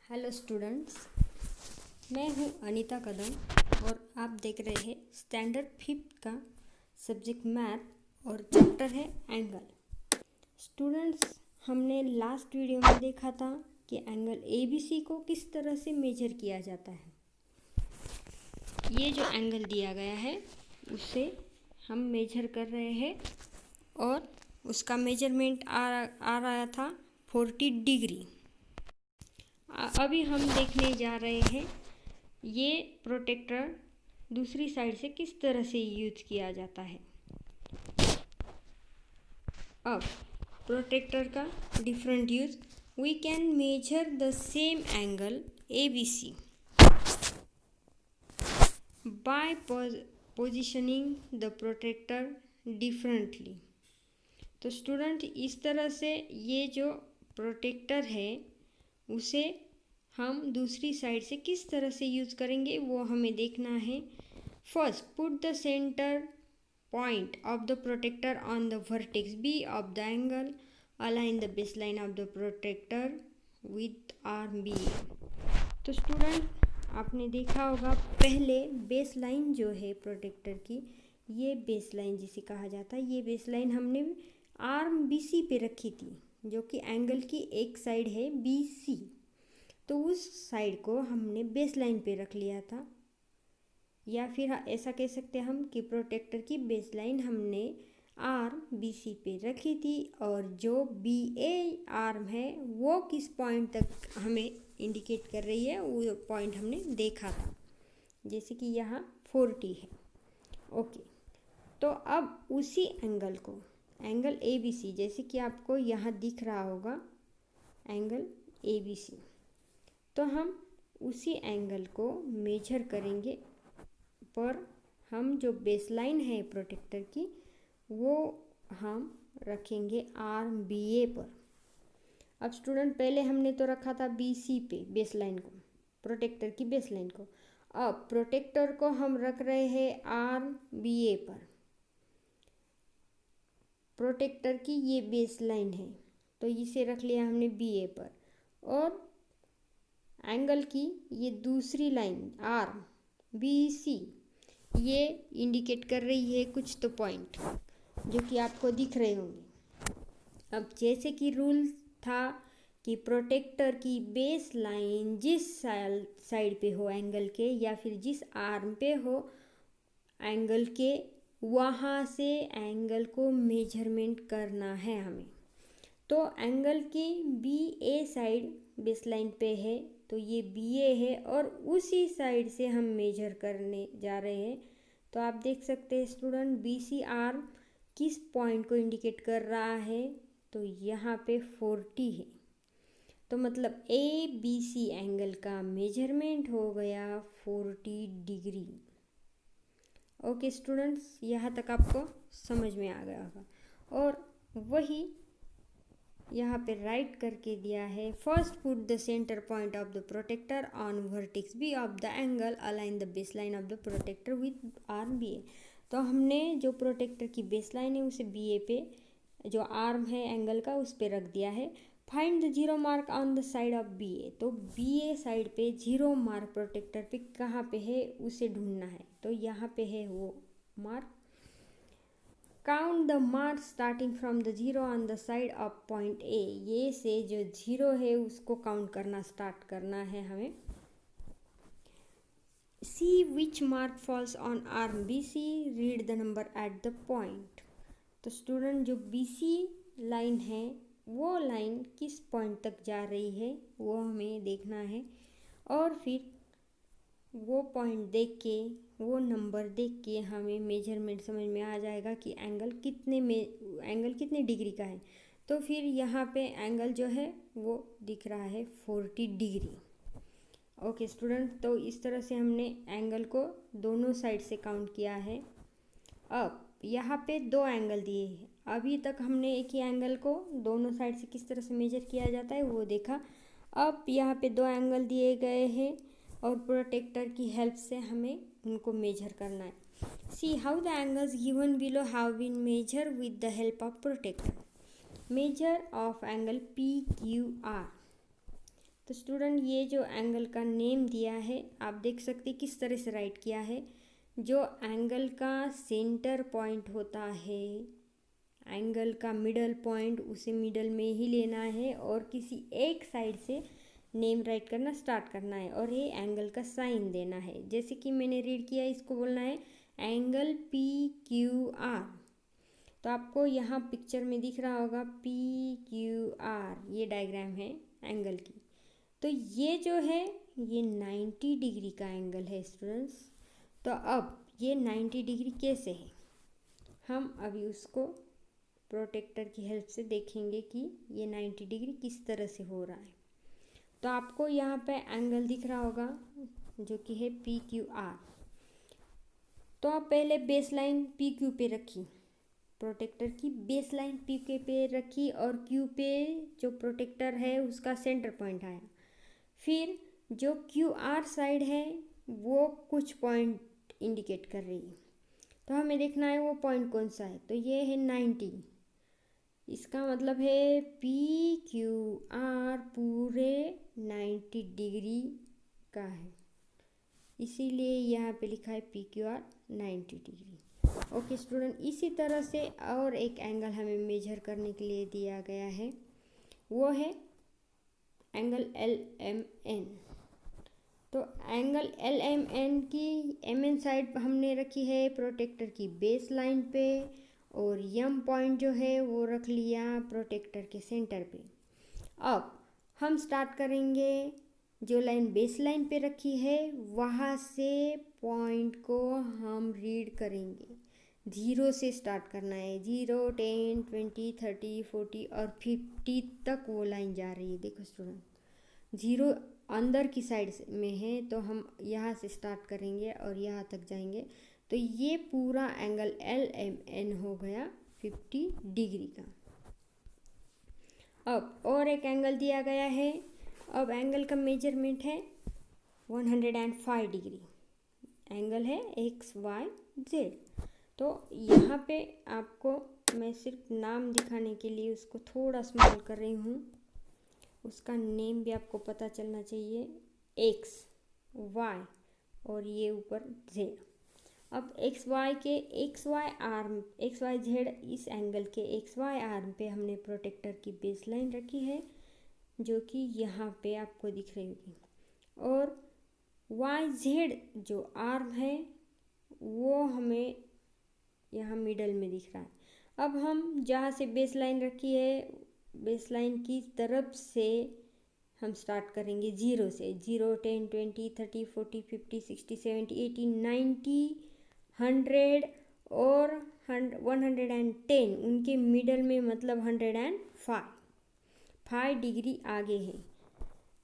Hello students, मैं हूं अनीता कदम और आप देख रहे हैं स्टैंडर्ड 5th का सब्जेक्ट मैथ और चैप्टर है एंगल। स्टूडेंट्स, हमने लास्ट वीडियो में देखा था कि एंगल ABC को किस तरह से मेजर किया जाता है। ये जो एंगल दिया गया है उसे हम मेजर कर रहे हैं और उसका मेजरमेंट आ रहा था 40 डिग्री। अभी हम देखने जा रहे हैं ये प्रोटेक्टर दूसरी साइड से किस तरह से यूज किया जाता है। अब प्रोटेक्टर का different use, we can measure the same angle ABC by positioning the protector differently. तो स्टूडेंट, इस तरह से ये जो प्रोटेक्टर है उसे हम दूसरी साइड से किस तरह से यूज़ करेंगे वो हमें देखना है। First, put the centre point of the protector on the vertex B of the angle, align the base line of the protector with arm BA। तो स्टूडेंट, आपने देखा होगा पहले बेस लाइन जो है प्रोटेक्टर की, ये बेस लाइन जिसे कहा जाता है, ये बेस लाइन हमने आर्म BC पे रखी थी जो कि एंगल की एक साइड है BC। तो उस साइड को हमने बेस लाइन पे रख लिया था, या फिर ऐसा कह सकते हैं हम कि प्रोटेक्टर की बेस लाइन हमने आर्म BC पे रखी थी और जो BA आर्म है वो किस पॉइंट तक हमें इंडिकेट कर रही है वो पॉइंट हमने देखा था, जैसे कि यहाँ 40 है। ओके, तो अब उसी एंगल को, एंगल ABC, जैसे कि आपको यहाँ दिख रहा होगा एंगल ABC, तो हम उसी एंगल को मेजर करेंगे, पर हम जो बेसलाइन है प्रोटेक्टर की वो हम रखेंगे आर्म BA पर। अब स्टूडेंट, पहले हमने तो रखा था BC पे बेसलाइन को, प्रोटेक्टर की बेसलाइन को। अब प्रोटेक्टर को हम रख रहे हैं आर्म BA पर। प्रोटेक्टर की ये बेसलाइन है तो इसे रख लिया हमने BA पर, और एंगल की ये दूसरी लाइन आर्म BC ये इंडिकेट कर रही है कुछ तो पॉइंट जो कि आपको दिख रहे होंगे। अब जैसे कि रूल था कि प्रोटेक्टर की बेस लाइन जिस साइड पे हो एंगल के, या फिर जिस आर्म पे हो एंगल के, वहाँ से एंगल को मेजरमेंट करना है हमें। तो एंगल की BA साइड बेसलाइन पे है तो ये BA है और उसी साइड से हम मेजर करने जा रहे हैं। तो आप देख सकते हैं स्टूडेंट, BC आर्म किस पॉइंट को इंडिकेट कर रहा है, तो यहाँ पे 40 है। तो मतलब ABC एंगल का मेजरमेंट हो गया 40 डिग्री। ओके स्टूडेंट्स, यहाँ तक आपको समझ में आ गया होगा। और वही यहाँ पे राइट करके दिया है, first put the centre point of the protector on vertex B of the angle, align the base line of the protector with arm BA। तो हमने जो प्रोटेक्टर की बेस लाइन है उसे BA पे, जो आर्म है एंगल का, उस पे रख दिया है। Find the zero mark on the side of BA। तो BA साइड पे जीरो मार्क प्रोटेक्टर पे कहाँ पे है उसे ढूंढना है, तो यहाँ पे है वो mark. Count the mark starting from the zero on the side of point A। ये से जो जीरो है उसको काउंट करना स्टार्ट करना है हमें। See which mark falls on arm BC, read the number at the point. तो स्टूडेंट, जो BC लाइन है वो लाइन किस पॉइंट तक जा रही है वो हमें देखना है, और फिर वो पॉइंट देख के, वो नंबर देख के हमें मेजरमेंट समझ में आ जाएगा कि एंगल कितने डिग्री का है। तो फिर यहाँ पे एंगल जो है वो दिख रहा है 40 डिग्री। ओके स्टूडेंट, तो इस तरह से हमने एंगल को दोनों साइड से काउंट किया है। अब यहाँ पे दो एंगल दिए हैं, अभी तक हमने एक ही एंगल को दोनों साइड से किस तरह से मेजर किया जाता है वो देखा। अब यहाँ पे दो एंगल दिए गए हैं और प्रोटेक्टर की हेल्प से हमें उनको मेजर करना है। See how the angles given below have been measure with the help of protector. Measure of angle PQR। तो स्टूडेंट ये जो एंगल का नेम दिया है आप देख सकते हैं किस तरह से राइट किया है। जो एंगल का सेंटर पॉइंट होता है, एंगल का मिडल पॉइंट, उसे मिडल में ही लेना है और किसी एक साइड से नेम राइट करना स्टार्ट करना है और ये एंगल का साइन देना है। जैसे कि मैंने रीड किया, इसको बोलना है एंगल PQR। तो आपको यहाँ पिक्चर में दिख रहा होगा PQR, ये डायग्राम है एंगल की। तो ये जो है ये 90 डिग्री का एंगल है स्टूडेंट्स। तो अब ये 90 डिग्री कैसे है, हम अभी उसको प्रोटेक्टर की हेल्प से देखेंगे कि ये 90 डिग्री किस तरह से हो रहा है। तो आपको यहाँ पे एंगल दिख रहा होगा जो कि है PQR। तो आप पहले बेस लाइन PQ पे रखी, प्रोटेक्टर की बेस लाइन PQ पे रखी और Q पे जो प्रोटेक्टर है उसका सेंटर पॉइंट आया। फिर जो QR साइड है वो कुछ पॉइंट इंडिकेट कर रही है, तो हमें देखना है वो पॉइंट कौन सा है। तो ये है 90, इसका मतलब है PQR पूरे 90 डिग्री का है, इसीलिए यहाँ पे लिखा है PQR 90 डिग्री। ओके स्टूडेंट, इसी तरह से और एक एंगल हमें मेजर करने के लिए दिया गया है, वो है एंगल LMN। तो एंगल LMN की MN साइड हमने रखी है प्रोटेक्टर की बेस लाइन पे और M पॉइंट जो है वो रख लिया प्रोटेक्टर के सेंटर पे। अब हम स्टार्ट करेंगे, जो लाइन बेस लाइन पे रखी है वहाँ से पॉइंट को हम रीड करेंगे। 0 से स्टार्ट करना है, 0, 10, 20, 30, 40 और 50 तक वो लाइन जा रही है। देखो स्टूडेंट, 0 अंदर की साइड में है तो हम यहाँ से स्टार्ट करेंगे और यहाँ तक जाएंगे। तो ये पूरा एंगल LMN हो गया 50 डिग्री का। अब और एक एंगल दिया गया है, अब एंगल का मेजरमेंट है 105 डिग्री, एंगल है XYZ। तो यहाँ पे आपको मैं सिर्फ नाम दिखाने के लिए उसको थोड़ा स्मॉल कर रही हूँ, उसका नेम भी आपको पता चलना चाहिए, X, Y और ये ऊपर Z। अब XY आर्म, XYZ इस एंगल के XY आर्म पे हमने प्रोटेक्टर की बेस लाइन रखी है जो कि यहाँ पे आपको दिख रही होगी, और YZ जो आर्म है वो हमें यहाँ मिडल में दिख रहा है। अब हम जहाँ से बेस लाइन रखी है, बेस लाइन की तरफ से हम स्टार्ट करेंगे 0 से। 0, 10, 20, 30, 40, 50, 60, 70, 80, 90, 100 और 110 उनके मिडल में, मतलब 105 डिग्री आगे है।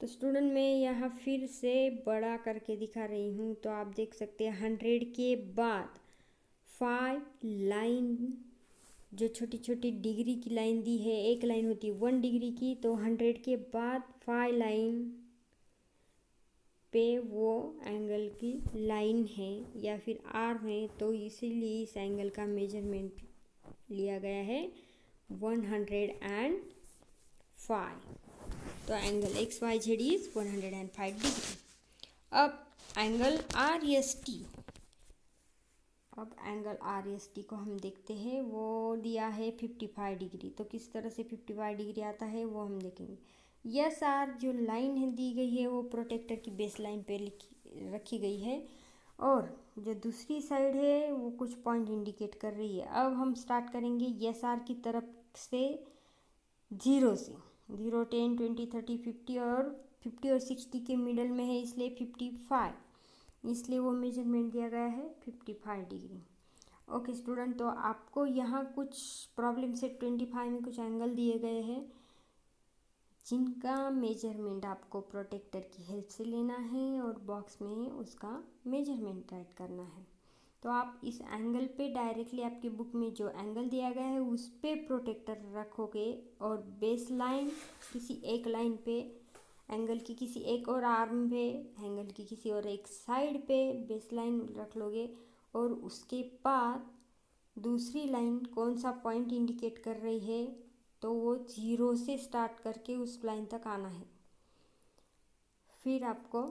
तो स्टूडेंट मैं यहाँ फिर से बड़ा करके दिखा रही हूँ, तो आप देख सकते हैं 100 के बाद 5 लाइन, जो छोटी छोटी डिग्री की लाइन दी है, एक लाइन होती है 1 डिग्री की, तो 100 के बाद 5 लाइन पे वो एंगल की लाइन है या फिर आर्म है, तो इसीलिए इस एंगल का मेजरमेंट लिया गया है 105। तो एंगल XYZ इज 105 डिग्री। अब एंगल RST, अब एंगल RST को हम देखते हैं, वो दिया है 55 डिग्री। तो किस तरह से 55 डिग्री आता है वो हम देखेंगे। यस आर जो लाइन है दी गई है वो प्रोटेक्टर की बेस लाइन पे रखी गई है और जो दूसरी साइड है वो कुछ पॉइंट इंडिकेट कर रही है। अब हम स्टार्ट करेंगे यस आर की तरफ से 0 से। 0, 10, 20, 30, 50 और 60 के मिडल में है, इसलिए 55, इसलिए वो मेजरमेंट दिया गया है 55 डिग्री। ओके स्टूडेंट, तो आपको यहाँ कुछ प्रॉब्लम से 25 में कुछ एंगल दिए गए हैं जिनका मेजरमेंट आपको प्रोटेक्टर की हेल्प से लेना है और बॉक्स में उसका मेजरमेंट राइट करना है। तो आप इस एंगल पे डायरेक्टली आपकी बुक में जो एंगल दिया गया है उस पे प्रोटेक्टर रखोगे और बेस लाइन किसी एक लाइन पे, एंगल की किसी एक और आर्म पे, एंगल की किसी और एक साइड पे बेस लाइन रख लोगे और उसके बाद दूसरी लाइन कौन सा पॉइंट इंडिकेट कर रही है, तो वो 0 से स्टार्ट करके उस लाइन तक आना है। फिर आपको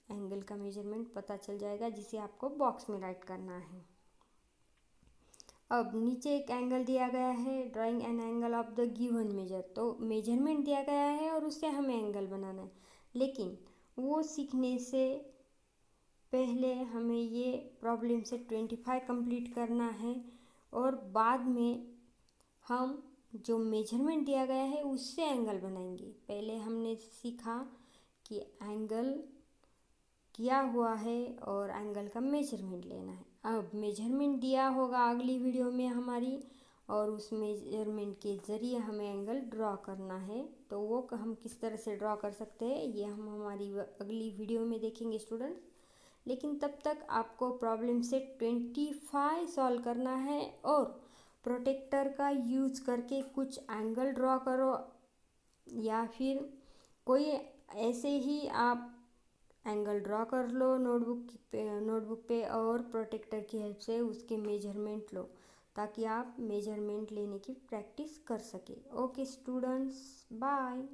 एंगल का मेजरमेंट पता चल जाएगा, जिसे आपको बॉक्स में राइट करना है। अब नीचे एक एंगल दिया गया है, drawing an angle of the given measure. तो मेजरमेंट दिया गया है और उससे हमें एंगल बनाना है, लेकिन वो सीखने से पहले हमें ये प्रॉब्लम से 25 कंप्लीट करना है, और बाद में हम जो मेजरमेंट दिया गया है उससे एंगल बनाएंगे। पहले हमने सीखा कि एंगल किया हुआ है और एंगल का मेजरमेंट लेना है। अब मेजरमेंट दिया होगा अगली वीडियो में हमारी, और उस मेजरमेंट के ज़रिए हमें एंगल ड्रॉ करना है। तो वो हम किस तरह से ड्रॉ कर सकते हैं ये हम हमारी अगली वीडियो में देखेंगे स्टूडेंट्स। लेकिन तब तक आपको प्रॉब्लम से 25 सॉल्व करना है, और प्रोटेक्टर का यूज़ करके कुछ एंगल ड्रॉ करो, या फिर कोई ऐसे ही आप एंगल ड्रॉ कर लो नोटबुक पे और प्रोटेक्टर की हेल्प से उसके मेजरमेंट लो, ताकि आप मेजरमेंट लेने की प्रैक्टिस कर सके। Okay students, bye.